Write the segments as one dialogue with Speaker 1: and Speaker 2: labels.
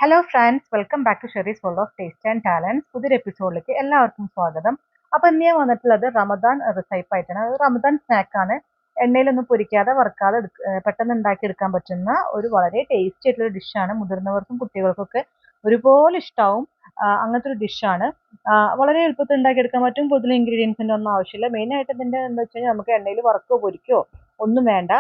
Speaker 1: Hello friends, welcome back to Sheri's world of taste and talents. പുതിയൊരു എപ്പിസോഡിലേക്ക് എല്ലാവർക്കും സ്വാഗതം. അപ്പോൾ ഇന്ന് ഞാൻ വന്നിട്ടുള്ളത് റമദാൻ റെസിപ്പി ആയിട്ടാണ്. അത് റമദാൻ സ്നാക്കാണ്. എണ്ണയിലൊന്നും പൊരിക്കാതെ വറുക്കാതെ പെട്ടെന്ന് ഉണ്ടാക്കിയെടുക്കാൻ പറ്റുന്ന ഒരു വളരെ ടേസ്റ്റി ആയിട്ടുള്ള ഡിഷാണ്. മുതിർന്നവർക്കും കുട്ടികൾക്കൊക്കെ ഒരുപോലെ ഇഷ്ടമാവും. അങ്ങനത്തെ ഒരു ഡിഷാണ്. വളരെ എളുപ്പത്തിൽ ഉണ്ടാക്കിയെടുക്കാൻ പറ്റും. കൂടുതൽ ഇൻഗ്രീഡിയൻസിൻ്റെ ഒന്നും ആവശ്യമില്ല. മെയിനായിട്ട് ഇതിൻ്റെ എന്താ വെച്ച് കഴിഞ്ഞാൽ നമുക്ക് എണ്ണയിൽ വറുക്കോ പൊരിക്കോ ഒന്നും വേണ്ട,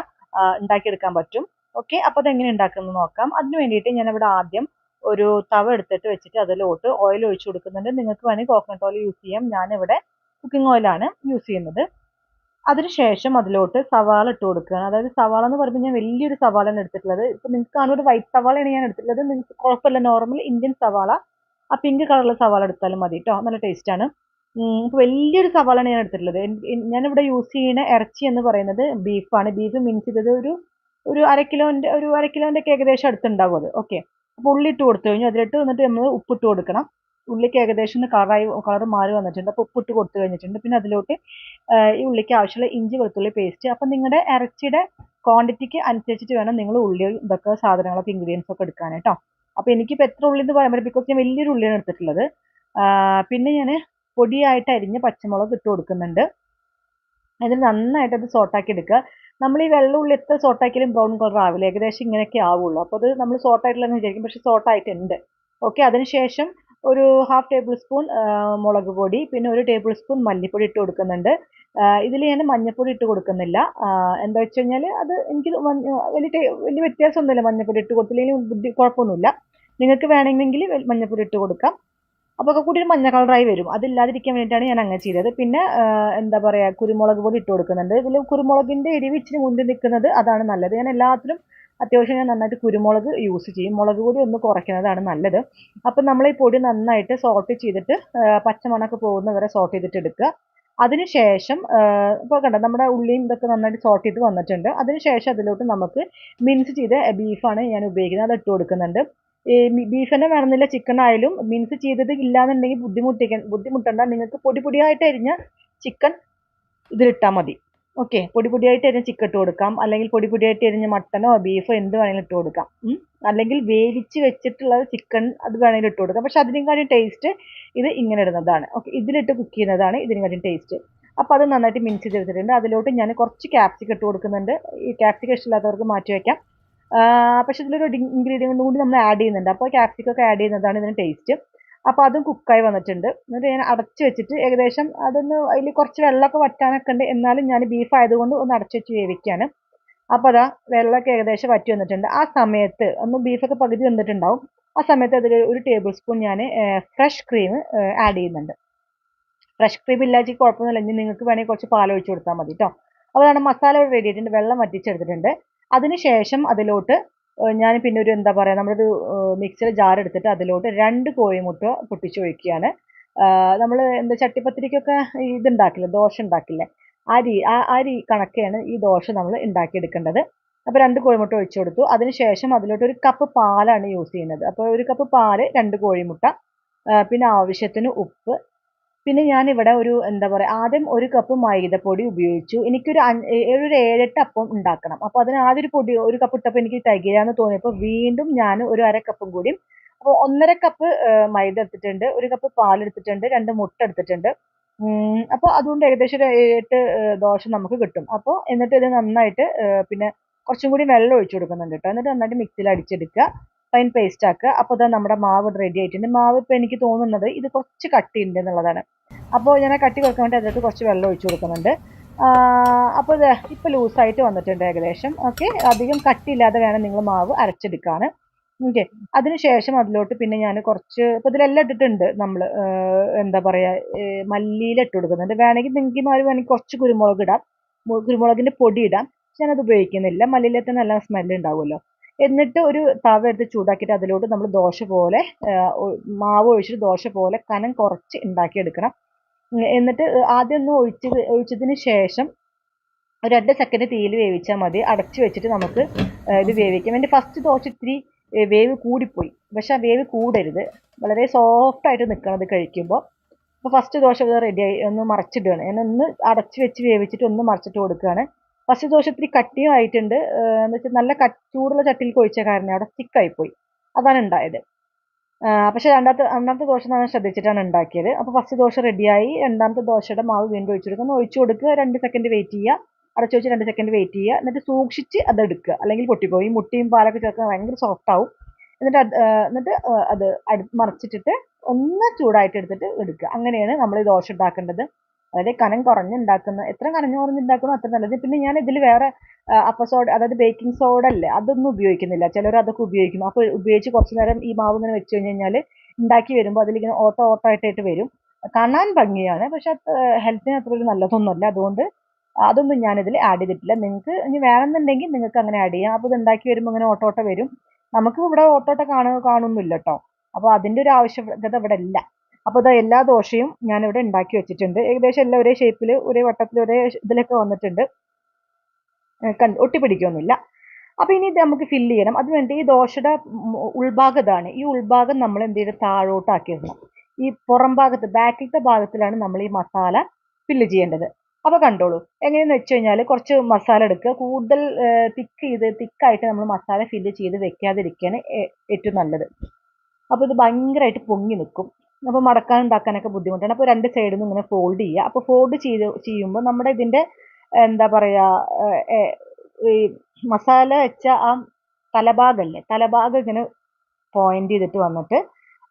Speaker 1: ഉണ്ടാക്കിയെടുക്കാൻ പറ്റും. ഓക്കെ, അപ്പോൾ അതെങ്ങനെ ഉണ്ടാക്കുന്നത് നോക്കാം. അതിന് വേണ്ടിയിട്ട് ഞാനിവിടെ ആദ്യം ഒരു തവ എടുത്തിട്ട് വെച്ചിട്ട് അതിലോട്ട് ഓയിൽ ഒഴിച്ചു കൊടുക്കുന്നുണ്ട്. നിങ്ങൾക്ക് വേണമെങ്കിൽ കോക്കനട്ട് ഓയിൽ യൂസ് ചെയ്യാം. ഞാനിവിടെ കുക്കിംഗ് ഓയിലാണ് യൂസ് ചെയ്യുന്നത്. അതിനുശേഷം അതിലോട്ട് സവാള ഇട്ട് കൊടുക്കുകയാണ്. അതായത് സവാള എന്ന് പറയുമ്പോൾ ഞാൻ വലിയൊരു സവാളയാണ് എടുത്തിട്ടുള്ളത്. ഇപ്പൊ നിങ്ങൾക്ക് കാണുന്ന ഒരു വൈറ്റ് സവാളയാണ് ഞാൻ എടുത്തിട്ടുള്ളത്. നിങ്ങൾക്ക് കുഴപ്പമില്ല, നോർമൽ ഇന്ത്യൻ സവാള, ആ പിങ്ക് കളറിലെ സവാള എടുത്താലും മതി കേട്ടോ, നല്ല ടേസ്റ്റ് ആണ്. ഇപ്പൊ വലിയൊരു സവാളയാണ് ഞാൻ എടുത്തിട്ടുള്ളത്. ഞാനിവിടെ യൂസ് ചെയ്യുന്ന ഇറച്ചി എന്ന് പറയുന്നത് ബീഫാണ്. ബീഫ് മിൻസ് ചെയ്തത് ഒരു അര കിലോന്റെ ഒക്കെ ഏകദേശം അടുത്തുണ്ടാവും അത്. ഓക്കെ, അപ്പോൾ ഉള്ളി ഇട്ട് കൊടുത്തു കഴിഞ്ഞു. അതിലിട്ട് വന്നിട്ട് നമ്മൾ ഉപ്പിട്ട് കൊടുക്കണം. ഉള്ളിക്ക് ഏകദേശം ഒന്ന് കളർ മാറി വന്നിട്ടുണ്ട്. അപ്പോൾ ഉപ്പിട്ട് കൊടുത്തു കഴിഞ്ഞിട്ടുണ്ട്. പിന്നെ അതിലോട്ട് ഈ ഉള്ളിക്ക് ആവശ്യമുള്ള ഇഞ്ചി വെളുത്തുള്ളി പേസ്റ്റ്. അപ്പം നിങ്ങളുടെ ഇറച്ചിയുടെ ക്വാണ്ടിറ്റിക്ക് അനുസരിച്ചിട്ട് വേണം നിങ്ങൾ ഉള്ളി ഇതൊക്കെ സാധനങ്ങളൊക്കെ ഇൻഗ്രീഡിയൻസ് ഒക്കെ എടുക്കാൻ കേട്ടോ. അപ്പോൾ എനിക്കിപ്പോൾ എത്ര ഉള്ളി എന്ന് പറയാൻ പറ്റും, ബിക്കോസ് ഞാൻ വലിയൊരു ഉള്ളിയാണ് എടുത്തിട്ടുള്ളത്. പിന്നെ ഞാൻ പൊടിയായിട്ട് അരിഞ്ഞ് പച്ചമുളക് ഇട്ട് കൊടുക്കുന്നുണ്ട്. അതിൽ നന്നായിട്ട് അത് സോട്ടാക്കി എടുക്കുക. നമ്മൾ ഈ വെള്ള ഉള്ളി എത്ര സോട്ടാക്കിയാലും ബ്രൗൺ കളർ ആവില്ല, ഏകദേശം ഇങ്ങനെയൊക്കെ ആവുള്ളൂ. അപ്പോൾ അത് നമ്മൾ സോട്ടായിട്ടില്ലെന്ന് വിചാരിക്കും, പക്ഷെ സോട്ടായിട്ടുണ്ട്. ഓക്കെ, അതിനുശേഷം ഒരു 1/2 ടേബിൾ സ്പൂൺ മുളക് പൊടി, പിന്നെ 1 ടേബിൾ സ്പൂൺ മല്ലിപ്പൊടി ഇട്ട് കൊടുക്കുന്നുണ്ട്. ഇതിൽ ഞാൻ മഞ്ഞൾപ്പൊടി ഇട്ട് കൊടുക്കുന്നില്ല. എന്താ വെച്ച് കഴിഞ്ഞാൽ അത് എനിക്ക് വലിയ വ്യത്യാസമൊന്നുമില്ല. മഞ്ഞൾപ്പൊടി ഇട്ട് കൊടുത്തില്ലെങ്കിൽ കുഴപ്പമൊന്നുമില്ല. നിങ്ങൾക്ക് വേണമെങ്കിൽ മഞ്ഞൾപ്പൊടി ഇട്ട് കൊടുക്കാം. അപ്പോൾ ഒക്കെ കൂടി ഒരു മഞ്ഞ കളറായി വരും. അതില്ലാതിരിക്കാൻ വേണ്ടിയിട്ടാണ് ഞാൻ അങ്ങനെ ചെയ്തത്. പിന്നെ എന്താ പറയുക, കുരുമുളക് പൊടി ഇട്ട് കൊടുക്കുന്നുണ്ട്. ഇതിൽ കുരുമുളകിൻ്റെ എരിവ് ഇച്ചിരി മുന്നിൽ നിൽക്കുന്നത് അതാണ് നല്ലത്. ഞാൻ എല്ലാത്തിലും അത്യാവശ്യം ഞാൻ നന്നായിട്ട് കുരുമുളക് യൂസ് ചെയ്യും. മുളക് പൊടി ഒന്ന് കുറയ്ക്കുന്നതാണ് നല്ലത്. അപ്പം നമ്മൾ ഈ പൊടി നന്നായിട്ട് സോട്ട് ചെയ്തിട്ട് പച്ചമണമൊക്കെ പോകുന്നവരെ സോട്ട് ചെയ്തിട്ട് എടുക്കുക. അതിനുശേഷം ഇപ്പോൾ കണ്ടോ, നമ്മുടെ ഉള്ളിയും ഇതൊക്കെ നന്നായിട്ട് സോട്ട് ചെയ്ത് വന്നിട്ടുണ്ട്. അതിനുശേഷം അതിലോട്ട് നമുക്ക് മിൻസ് ചെയ്ത ബീഫാണ് ഞാൻ ഉപയോഗിക്കുന്നത്, അത് ഇട്ട് കൊടുക്കുന്നുണ്ട്. ഈ ബീഫ് തന്നെ വേണമെന്നില്ല, ചിക്കൻ ആയാലും മിൻസ് ചെയ്തത് ഇല്ലാന്നുണ്ടെങ്കിൽ ബുദ്ധിമുട്ടണ്ട. നിങ്ങൾക്ക് പൊടിയായിട്ട് അരിഞ്ഞ ചിക്കൻ ഇതിലിട്ടാൽ മതി. ഓക്കെ, പൊടിയായിട്ട് അരിഞ്ഞ ചിക്കൻ ഇട്ട് കൊടുക്കാം, അല്ലെങ്കിൽ പൊടിയായിട്ട് അരിഞ്ഞ മട്ടനോ ബീഫോ എന്ത് വേണമെങ്കിലും ഇട്ട് കൊടുക്കാം. അല്ലെങ്കിൽ വേവിച്ച് വെച്ചിട്ടുള്ള ചിക്കൻ അത് വേണമെങ്കിലും ഇട്ട് കൊടുക്കാം. പക്ഷെ അതിനെക്കാളും ടേസ്റ്റ് ഇത് ഇങ്ങനെ ഇടുന്നതാണ്. ഓക്കെ, ഇതിലിട്ട് കുക്ക് ചെയ്യുന്നതാണ് ഇതിനെക്കാളും ടേസ്റ്റ്. അപ്പോൾ അത് നന്നായിട്ട് മിൻസ് ചെയ്തെടുത്തിട്ടുണ്ട്. അതിലോട്ട് ഞാൻ കുറച്ച് ക്യാപ്സിക്കം ഇട്ട് കൊടുക്കുന്നുണ്ട്. ഈ ക്യാപ്സിക്കം ഇഷ്ടമില്ലാത്തവർക്ക് മാറ്റി വയ്ക്കാം. പക്ഷെ ഇതിലൊരു ഇൻഗ്രീഡിയൻറ്റും കൂടി നമ്മൾ ആഡ് ചെയ്യുന്നുണ്ട്. അപ്പോൾ ക്യാപ്സിക്കം ഒക്കെ ആഡ് ചെയ്യുന്നതാണ് ഇതിന് ടേസ്റ്റ്. അപ്പോൾ അതും കുക്കായി വന്നിട്ടുണ്ട്. എന്നിട്ട് ഞാൻ അടച്ച് വെച്ചിട്ട് ഏകദേശം അതൊന്ന് അതിൽ കുറച്ച് വെള്ളമൊക്കെ വറ്റാനൊക്കെ ഉണ്ട്. എന്നാലും ഞാൻ ബീഫ് ആയതുകൊണ്ട് ഒന്ന് അടച്ച് വെച്ച് വേവിക്കുകയാണ്. അപ്പോൾ അതാ വെള്ളമൊക്കെ ഏകദേശം വറ്റി വന്നിട്ടുണ്ട്. ആ സമയത്ത് ഒന്ന് ബീഫൊക്കെ പകുതി വന്നിട്ടുണ്ടാവും. ആ സമയത്ത് അതിൽ 1 ടേബിൾ സ്പൂൺ ഞാൻ ഫ്രഷ് ക്രീം ആഡ് ചെയ്യുന്നുണ്ട്. ഫ്രഷ് ക്രീം ഇല്ലാച്ചിട്ട് കുഴപ്പമൊന്നുമില്ല. ഇനി നിങ്ങൾക്ക് വേണമെങ്കിൽ കുറച്ച് പാൽ ഒഴിച്ച് കൊടുത്താൽ മതി കേട്ടോ. അപ്പോൾ അതാണ് മസാല റെഡി ആയിട്ടുണ്ട്. വെള്ളം വറ്റിച്ചെടുത്തിട്ടുണ്ട്. അതിനുശേഷം അതിലോട്ട് ഞാൻ പിന്നെ ഒരു എന്താ പറയുക, നമ്മളൊരു മിക്സിയുടെ ജാർ എടുത്തിട്ട് അതിലോട്ട് 2 കോഴിമുട്ട പൊട്ടിച്ചൊഴിക്കുകയാണ്. നമ്മൾ എന്താ ചട്ടിപ്പത്തിരിക്കൊക്കെ ഇതുണ്ടാക്കില്ലേ, ദോശ ഉണ്ടാക്കില്ലേ, ആ കണക്കെയാണ് ഈ ദോശ നമ്മൾ ഉണ്ടാക്കിയെടുക്കേണ്ടത്. അപ്പോൾ 2 കോഴിമുട്ട ഒഴിച്ചു കൊടുത്തു. അതിനുശേഷം അതിലോട്ട് 1 കപ്പ് പാലാണ് യൂസ് ചെയ്യുന്നത്. അപ്പോൾ 1 കപ്പ് പാല്, 2 കോഴിമുട്ട, പിന്നെ ആവശ്യത്തിന് ഉപ്പ്. പിന്നെ ഞാനിവിടെ ഒരു എന്താ പറയുക, ആദ്യം 1 കപ്പ് മൈദപ്പൊടി ഉപയോഗിച്ചു. എനിക്കൊരു 7-8 അപ്പം ഉണ്ടാക്കണം. അപ്പോൾ അതിന് ആദ്യം ഒരു 1 കപ്പ് ഇട്ടപ്പോൾ എനിക്ക് തികയാന്ന് തോന്നിയപ്പോൾ വീണ്ടും ഞാൻ ഒരു 1/2 കപ്പും കൂടി, അപ്പോൾ 1.5 കപ്പ് മൈദ എടുത്തിട്ടുണ്ട്, 1 കപ്പ് പാൽ എടുത്തിട്ടുണ്ട്, 2 മുട്ട എടുത്തിട്ടുണ്ട്. അപ്പോൾ അതുകൊണ്ട് ഏകദേശം ഒരു 8 ദോശ നമുക്ക് കിട്ടും. അപ്പോൾ എന്നിട്ട് ഇത് നന്നായിട്ട് പിന്നെ കുറച്ചും കൂടി വെള്ളം ഒഴിച്ചു കൊടുക്കുന്നുണ്ട് കേട്ടോ. എന്നിട്ട് നന്നായിട്ട് മിക്സിയിൽ അടിച്ചെടുക്കുക, ഫൈൻ പേസ്റ്റ് ആക്കുക. അപ്പോൾ ഇതാ നമ്മുടെ മാവ് റെഡി ആയിട്ടുണ്ട്. മാവ് ഇപ്പോൾ എനിക്ക് തോന്നുന്നത് ഇത് കുറച്ച് കട്ടിയുണ്ട് എന്നുള്ളതാണ്. അപ്പോൾ ഞാൻ ആ കട്ടി കുറക്കാൻ വേണ്ടി അതിനകത്ത് കുറച്ച് വെള്ളം ഒഴിച്ചു കൊടുക്കുന്നുണ്ട്. അപ്പോൾ ഇത് ഇപ്പോൾ ലൂസായിട്ട് വന്നിട്ടുണ്ട് ഏകദേശം. ഓക്കെ, അധികം കട്ടിയില്ലാതെ വേണം നിങ്ങൾ മാവ് അരച്ചെടുക്കാൻ. ഓക്കെ, അതിനുശേഷം അതിലോട്ട് പിന്നെ ഞാൻ കുറച്ച്, ഇപ്പോൾ ഇതിലെല്ലാം ഇട്ടിട്ടുണ്ട് നമ്മൾ, എന്താ പറയുക, മല്ലിയില ഇട്ട് കൊടുക്കുന്നുണ്ട്. വേണമെങ്കിൽ നിങ്ങൾക്ക് വേണമെങ്കിൽ കുറച്ച് കുരുമുളക് ഇടാം, കുരുമുളകിൻ്റെ പൊടി ഇടാം. പക്ഷെ ഞാനത് ഉപയോഗിക്കുന്നില്ല. മല്ലിയിലത്തിന് നല്ല സ്മെല്ല് ഉണ്ടാവുമല്ലോ. എന്നിട്ട് ഒരു തവ എടുത്ത് ചൂടാക്കിയിട്ട് അതിലോട്ട് നമ്മൾ ദോശ പോലെ മാവ് ഒഴിച്ചിട്ട് ദോശ പോലെ കനം കുറച്ച് ഉണ്ടാക്കിയെടുക്കണം. എന്നിട്ട് ആദ്യം ഒന്ന് ഒഴിച്ചതിന് ശേഷം ഒരു 2 സെക്കൻഡ് തീയിൽ വേവിച്ചാൽ മതി. അടച്ചു വെച്ചിട്ട് നമുക്ക് ഇത് വേവിക്കാം. എൻ്റെ ഫസ്റ്റ് ദോശ ഇത്തിരി വേവ് കൂടിപ്പോയി, പക്ഷെ ആ വേവ് കൂടരുത്, വളരെ സോഫ്റ്റ് ആയിട്ട് നിൽക്കണം അത് കഴിക്കുമ്പോൾ. അപ്പോൾ ഫസ്റ്റ് ദോശ റെഡിയായി, ഒന്ന് മറച്ചിടുകയാണ്. ഞാനൊന്ന് അടച്ചു വെച്ച് വേവിച്ചിട്ട് ഒന്ന് മറച്ചിട്ട് കൊടുക്കുകയാണ്. ഫസ്റ്റ് ദോശ ഇത്തിരി കട്ടിയും ആയിട്ടുണ്ട്. എന്ന് വെച്ചാൽ നല്ല ചൂടുള്ള ചട്ടിയിൽ കൊഴിച്ച കാരണം അവിടെ സ്റ്റിക്കായിപ്പോയി, അതാണ് ഉണ്ടായത്. പക്ഷെ രണ്ടാമത്തെ ദോശ ഞാൻ ശ്രദ്ധിച്ചിട്ടാണ് ഉണ്ടാക്കിയത്. അപ്പോൾ ഫസ്റ്റ് ദോശ റെഡിയായി. രണ്ടാമത്തെ ദോശയുടെ മാവ് വീണ്ടും ഒഴിച്ചു കൊടുക്കുക. ഒഴിച്ചു കൊടുക്കുക, 2 സെക്കൻഡ് വെയിറ്റ് ചെയ്യുക, അടച്ചു വെച്ച് 2 സെക്കൻഡ് വെയിറ്റ് ചെയ്യുക. എന്നിട്ട് സൂക്ഷിച്ച് അത് എടുക്കുക, അല്ലെങ്കിൽ പൊട്ടിപ്പോയി. മുട്ടയും പാലൊക്കെ ചേർക്കാൻ ഭയങ്കര സോഫ്റ്റ് ആവും. എന്നിട്ട് അത് മറിച്ചിട്ടിട്ട് ഒന്ന് ചൂടായിട്ട് എടുത്തിട്ട് എടുക്കുക. അങ്ങനെയാണ് നമ്മൾ ഈ ദോശ ഉണ്ടാക്കേണ്ടത്. അതായത് കനം കുറഞ്ഞുണ്ടാക്കുന്ന, എത്ര കനം കുറഞ്ഞുണ്ടാക്കണോ അത്ര നല്ലത്. പിന്നെ ഞാൻ ഇതിൽ വേറെ അപ്പസോഡ, അതായത് ബേക്കിംഗ് സോഡ അല്ലേ, അതൊന്നും ഉപയോഗിക്കുന്നില്ല. ചിലർ അതൊക്കെ ഉപയോഗിക്കും. അപ്പോൾ ഉപയോഗിച്ച് കുറച്ച് നേരം ഈ മാവ് ഇങ്ങനെ വെച്ച് കഴിഞ്ഞാൽ ഉണ്ടാക്കി വരുമ്പോൾ അതിലിങ്ങനെ ഓട്ടമായിട്ട് വരും. കാണാൻ ഭംഗിയാണ്, പക്ഷെ ഹെൽത്തിന് അത്ര ഒരു നല്ലതൊന്നുമല്ല. അതുകൊണ്ട് അതൊന്നും ഞാനിതിൽ ആഡ് ചെയ്തിട്ടില്ല. നിങ്ങൾക്ക് ഇനി വേണമെന്നുണ്ടെങ്കിൽ നിങ്ങൾക്ക് അങ്ങനെ ആഡ് ചെയ്യാം. അപ്പോൾ ഇത് ഉണ്ടാക്കി വരുമ്പോൾ ഇങ്ങനെ ഓട്ടോട്ട വരും. നമുക്ക് ഇവിടെ ഓട്ടോട്ട കാണുന്നില്ല കേട്ടോ. അപ്പോൾ അതിൻ്റെ ഒരു ആവശ്യകത ഇവിടെ ഇല്ല. അപ്പോൾ ഇതാ എല്ലാ ദോശയും ഞാനിവിടെ ഉണ്ടാക്കി വെച്ചിട്ടുണ്ട്. ഏകദേശം എല്ലാം ഒരേ ഷേപ്പിൽ, ഒരേ വട്ടത്തിൽ, ഒരേ ഇതിലൊക്കെ വന്നിട്ടുണ്ട്. ഒട്ടിപ്പിടിക്കൊന്നുമില്ല. അപ്പോൾ ഇനി ഇത് നമുക്ക് ഫില്ല് ചെയ്യണം. അതിനുവേണ്ടി ഈ ദോശയുടെ ഉൾഭാഗം ഇതാണ്. ഈ ഉൾഭാഗം നമ്മൾ എന്ത് ചെയ്ത് താഴോട്ടാക്കിയിടണം. ഈ പുറം ഭാഗത്ത്, ബാക്കിലത്തെ ഭാഗത്തിലാണ് നമ്മൾ ഈ മസാല ഫില്ല് ചെയ്യേണ്ടത്. അപ്പോൾ കണ്ടോളൂ. എങ്ങനെയെന്ന് വെച്ച് കഴിഞ്ഞാൽ കുറച്ച് മസാല എടുക്കുക. കൂടുതൽ തിക്കായിട്ട് നമ്മൾ മസാല ഫില്ല് ചെയ്ത് വെക്കാതിരിക്കുകയാണ് ഏറ്റവും നല്ലത്. അപ്പോൾ ഇത് ഭയങ്കരമായിട്ട് പൊങ്ങി നിൽക്കും. അപ്പോൾ മടക്കാനും ഉണ്ടാക്കാനൊക്കെ ബുദ്ധിമുട്ടാണ്. അപ്പോൾ 2 സൈഡിൽ നിന്ന് ഇങ്ങനെ ഫോൾഡ് ചെയ്യുക. അപ്പോൾ ഫോൾഡ് ചെയ്യുമ്പോൾ നമ്മുടെ ഇതിൻ്റെ എന്താ പറയുക, ഈ മസാല വെച്ച ആ തലഭാഗമല്ലേ, തലഭാഗം ഇങ്ങനെ പോയിന്റ് ചെയ്തിട്ട് വന്നിട്ട്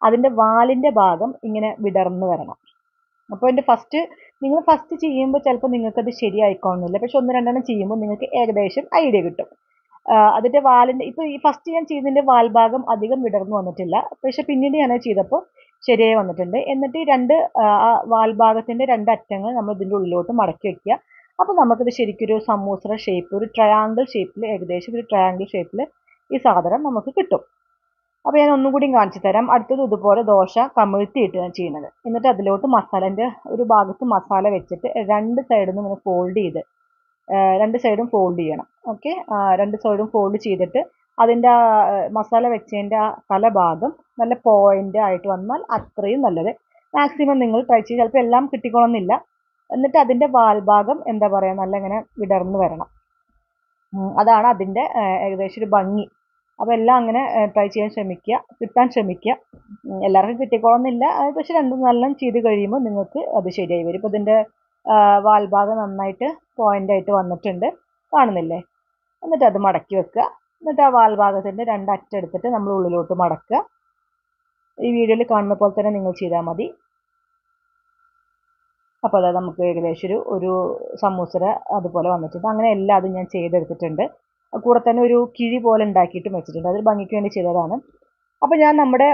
Speaker 1: അതിൻ്റെ വാലിൻ്റെ ഭാഗം ഇങ്ങനെ വിടർന്ന് വരണം. അപ്പോൾ നിങ്ങൾ ഫസ്റ്റ് ചെയ്യുമ്പോൾ ചിലപ്പോൾ നിങ്ങൾക്കത് ശരിയായിക്കോണമെന്നില്ല. പക്ഷെ 1-2 ചെയ്യുമ്പോൾ നിങ്ങൾക്ക് ഏകദേശം ഐഡിയ കിട്ടും. അതിൻ്റെ വാലിൻ്റെ, ഇപ്പോൾ ഈ ഫസ്റ്റ് ഞാൻ ചെയ്തതിൻ്റെ വാൽഭാഗം അധികം വിടർന്നു വന്നിട്ടില്ല. പക്ഷെ പിന്നീട് ഞാൻ ചെയ്തപ്പോൾ ശരിയായി വന്നിട്ടുണ്ട്. എന്നിട്ട് ഈ വാൽഭാഗത്തിൻ്റെ 2 അറ്റങ്ങൾ നമ്മൾ ഇതിൻ്റെ ഉള്ളിലോട്ട് മടക്കി വയ്ക്കുക. അപ്പോൾ നമുക്കിത് ശരിക്കൊരു സമൂസയുടെ ഷേപ്പ്, ഒരു ട്രയാങ്കിൾ ഷേപ്പിൽ, ഏകദേശം ഒരു ട്രയാങ്കിൾ ഷേപ്പിൽ ഈ സാധനം നമുക്ക് കിട്ടും. അപ്പോൾ ഞാൻ ഒന്നും കൂടി കാണിച്ചു തരാം. അടുത്തത് ഇതുപോലെ ദോശ കമിഴ്ത്തിയിട്ടാണ് ചെയ്യുന്നത്. എന്നിട്ട് അതിലോട്ട് മസാലേൻ്റെ ഒരു ഭാഗത്ത് മസാല വെച്ചിട്ട് 2 സൈഡിൽ നിന്ന് ഇങ്ങനെ ഫോൾഡ് ചെയ്ത് 2 സൈഡും ഫോൾഡ് ചെയ്യണം. ഓക്കെ, 2 സൈഡും ഫോൾഡ് ചെയ്തിട്ട് അതിൻ്റെ മസാല വെച്ചതിൻ്റെ ആ തലഭാഗം നല്ല പോയിന്റ് ആയിട്ട് വന്നാൽ അത്രയും നല്ലത്. മാക്സിമം നിങ്ങൾ ട്രൈ ചെയ്ത്, ചിലപ്പോൾ എല്ലാം കിട്ടിക്കോണമെന്നില്ല. എന്നിട്ട് അതിൻ്റെ വാൽഭാഗം എന്താ പറയുക, നല്ല ഇങ്ങനെ വിടർന്ന് വരണം. അതാണ് അതിൻ്റെ ഏകദേശം ഒരു ഭംഗി. അപ്പോൾ എല്ലാം അങ്ങനെ ട്രൈ ചെയ്യാൻ ശ്രമിക്കുക, കിട്ടാൻ ശ്രമിക്കുക. എല്ലാവർക്കും കിട്ടിക്കോണമെന്നില്ല, പക്ഷെ രണ്ടും നല്ല ചെയ്ത് കഴിയുമ്പോൾ നിങ്ങൾക്ക് അത് ശരിയായി വരും. ഇപ്പോൾ ഇതിൻ്റെ വാൽഭാഗം നന്നായിട്ട് പോയിൻ്റായിട്ട് വന്നിട്ടുണ്ട്, കാണുന്നില്ലേ? എന്നിട്ട് അത് മടക്കി വെക്കുക. എന്നിട്ട് ആ വാൽഭാഗത്തിൻ്റെ 2 അറ്റം എടുത്തിട്ട് നമ്മൾ ഉള്ളിലോട്ട് മടക്കുക. ഈ വീഡിയോയിൽ കാണുന്ന പോലെ തന്നെ നിങ്ങൾ ചെയ്താൽ മതി. അപ്പോൾ അതായത് നമുക്ക് ഏകദേശം ഒരു സമൂസര അതുപോലെ വന്നിട്ടുണ്ട്. അങ്ങനെ എല്ലാം അതും ഞാൻ ചെയ്തെടുത്തിട്ടുണ്ട്. കൂടെ തന്നെ ഒരു കിഴി പോലെ ഉണ്ടാക്കിയിട്ടും വെച്ചിട്ടുണ്ട്. അതൊരു ഭംഗിക്ക് വേണ്ടി ചെയ്തതാണ്. അപ്പോൾ ഞാൻ നമ്മുടെ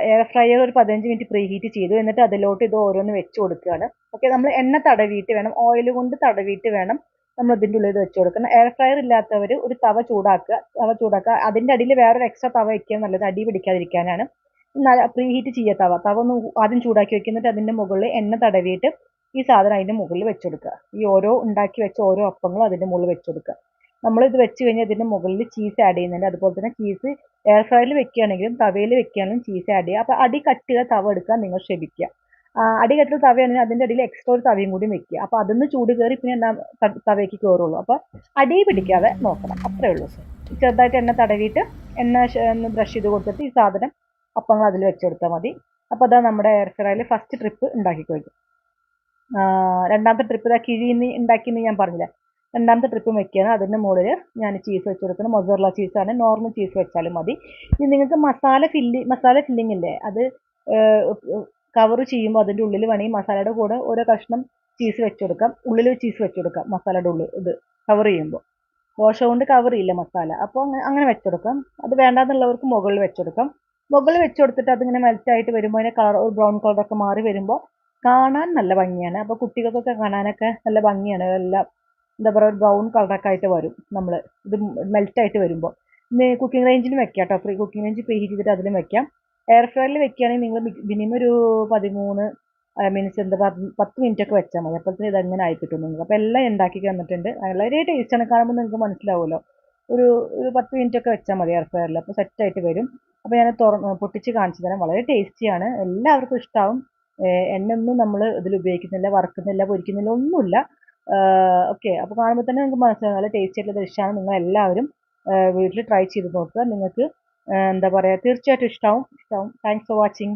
Speaker 1: എയർ ഫ്രയർ ഒരു 15 മിനിറ്റ് പ്രീ ഹീറ്റ് ചെയ്തു. എന്നിട്ട് അതിലോട്ട് ഇത് ഓരോന്ന് വെച്ച് കൊടുക്കുകയാണ്. ഓക്കെ, നമ്മൾ എണ്ണ തടവിയിട്ട് വേണം, ഓയിൽ കൊണ്ട് തടവിയിട്ട് വേണം നമ്മൾ ഇതിൻ്റെ ഉള്ളിൽ ഇത് വെച്ച് കൊടുക്കണം. എയർ ഫ്രയർ ഇല്ലാത്തവർ ഒരു തവ ചൂടാക്കുക. അതിൻ്റെ അടിയിൽ വേറൊരു എക്സ്ട്രാ തവ വയ്ക്കുക, നല്ലത് അടി പിടിക്കാതിരിക്കാനാണ്. പ്രീ ഹീറ്റ് ചെയ്യുക. തവ ഒന്ന് ആദ്യം ചൂടാക്കി വെക്കുക. എന്നിട്ട് അതിൻ്റെ മുകളിൽ എണ്ണ തടവിയിട്ട് ഈ സാധനം അതിൻ്റെ മുകളിൽ വെച്ച് കൊടുക്കുക. ഈ ഉണ്ടാക്കി വെച്ച ഓരോ അപ്പങ്ങളും അതിൻ്റെ മുകളിൽ വെച്ച് കൊടുക്കുക. നമ്മളിത് വെച്ച് കഴിഞ്ഞാൽ ഇതിൻ്റെ മുകളിൽ ചീസ് ആഡ് ചെയ്യുന്നുണ്ട്. അതുപോലെ തന്നെ ചീസ് എയർ ഫ്രയറിൽ വെക്കുകയാണെങ്കിലും തവയിൽ വെക്കുകയാണെങ്കിലും ചീസ് ആഡ് ചെയ്യുക. അപ്പോൾ അടി കട്ടിയുള്ള തവ എടുക്കാൻ നിങ്ങൾ ശ്രമിക്കുക. അടി കട്ടിയുള്ള തവയാണെങ്കിൽ അതിൻ്റെ അടിയിൽ എക്സ്ട്രാ ഒരു തവയും കൂടി വെക്കുക. അപ്പോൾ അതൊന്ന് ചൂട് കയറി പിന്നെ തവയ്ക്ക് കയറുള്ളൂ. അപ്പോൾ അടി പിടിക്കാതെ നോക്കണം, അത്രേ ഉള്ളൂ. ചെറുതായിട്ട് എണ്ണ തടവിയിട്ട് ഒന്ന് ബ്രഷ് ചെയ്ത് കൊടുത്തിട്ട് ഈ സാധനം അപ്പങ്ങൾ അതിൽ വെച്ച് കൊടുത്താൽ മതി. അപ്പോൾ അതാ നമ്മുടെ എയർ ഫ്രയറിൽ ഫസ്റ്റ് ട്രിപ്പ് ഉണ്ടാക്കി കഴിഞ്ഞു. രണ്ടാമത്തെ ട്രിപ്പ് ഇതാ കിഴിന്ന് ഉണ്ടാക്കിയെന്ന് ഞാൻ പറഞ്ഞില്ല. രണ്ടാമത്തെ ട്രിപ്പും വെക്കുകയാണ്. അതിൻ്റെ മുകളിൽ ഞാൻ ചീസ് വെച്ച് കൊടുക്കണം. മൊസറല്ല ചീസാണ്, നോർമൽ ചീസ് വെച്ചാലും മതി. ഇനി നിങ്ങൾക്ക് മസാല ഫില്ലിംഗ് ഇല്ലേ, അത് കവർ ചെയ്യുമ്പോൾ അതിൻ്റെ ഉള്ളിൽ വേണമെങ്കിൽ മസാലയുടെ കൂടെ ഓരോ കഷ്ണം ചീസ് വെച്ച് കൊടുക്കാം. ഉള്ളിൽ ചീസ് വെച്ച് കൊടുക്കാം. മസാലയുടെ ഉള്ളിൽ ഇത് കവർ ചെയ്യുമ്പോൾ ദോശ കൊണ്ട് കവർ ചെയ്യില്ല മസാല, അപ്പോൾ അങ്ങനെ വെച്ചുകൊടുക്കാം. അത് വേണ്ടാന്നുള്ളവർക്ക് മുകളിൽ വെച്ചുകൊടുക്കാം. മുകളിൽ വെച്ച് കൊടുത്തിട്ട് അതിങ്ങനെ മെൽറ്റായിട്ട് വരുമ്പോൾ അതിൻ്റെ കളർ, ഒരു ബ്രൗൺ കളറൊക്കെ മാറി വരുമ്പോൾ കാണാൻ നല്ല ഭംഗിയാണ്. അപ്പോൾ കുട്ടികൾക്കൊക്കെ കാണാനൊക്കെ നല്ല ഭംഗിയാണ്. എല്ലാം എന്താ പറയുക, ഒരു ബ്രൗൺ കളറൊക്കെ ആയിട്ട് വരും നമ്മൾ ഇത് മെൽറ്റായിട്ട് വരുമ്പോൾ. ഇനി കുക്കിംഗ് റേഞ്ചിലും വെക്കാം കേട്ടോ. കുക്കിംഗ് റേഞ്ച് പ്രീ ഹീറ്റ് ചെയ്തിട്ട് അതിലും വെക്കാം. എയർ ഫ്രയറിൽ വെക്കുകയാണെങ്കിൽ നിങ്ങൾ മിനിമം ഒരു 13 മിനിറ്റ്സ്, 10 മിനിറ്റ് ഒക്കെ വെച്ചാൽ മതി. അപ്പോഴത്തേന് ഇതങ്ങനെ ആയി കിട്ടും നിങ്ങൾക്ക്. അപ്പോൾ എല്ലാം ഉണ്ടാക്കി തന്നിട്ടുണ്ട്. വളരെ ടേസ്റ്റാണ്, കാണുമ്പോൾ നിങ്ങൾക്ക് മനസ്സിലാവുമല്ലോ. ഒരു 10 മിനിറ്റ് ഒക്കെ വെച്ചാൽ മതി എയർ ഫ്രയറിൽ, അപ്പോൾ സെറ്റായിട്ട് വരും. അപ്പോൾ ഞാൻ പൊട്ടിച്ച് കാണിച്ചു തരാം. വളരെ ടേസ്റ്റിയാണ്, എല്ലാവർക്കും ഇഷ്ടമാവും. എണ്ണയൊന്നും നമ്മൾ ഇതിൽ ഉപയോഗിക്കുന്നില്ല, വറുക്കുന്നില്ല, പൊരിക്കുന്നില്ല, ഒന്നുമില്ല. ഓക്കെ, അപ്പോൾ കാണുമ്പോൾ തന്നെ നിങ്ങൾക്ക് മനസ്സിലാവും നല്ല ടേസ്റ്റ് ആയിട്ടുള്ള ഡിഷാണ്. നിങ്ങൾ എല്ലാവരും വീട്ടിൽ ട്രൈ ചെയ്ത് നോക്കുക. നിങ്ങൾക്ക് എന്താ പറയുക തീർച്ചയായിട്ടും ഇഷ്ടമാവും. Thanks for watching.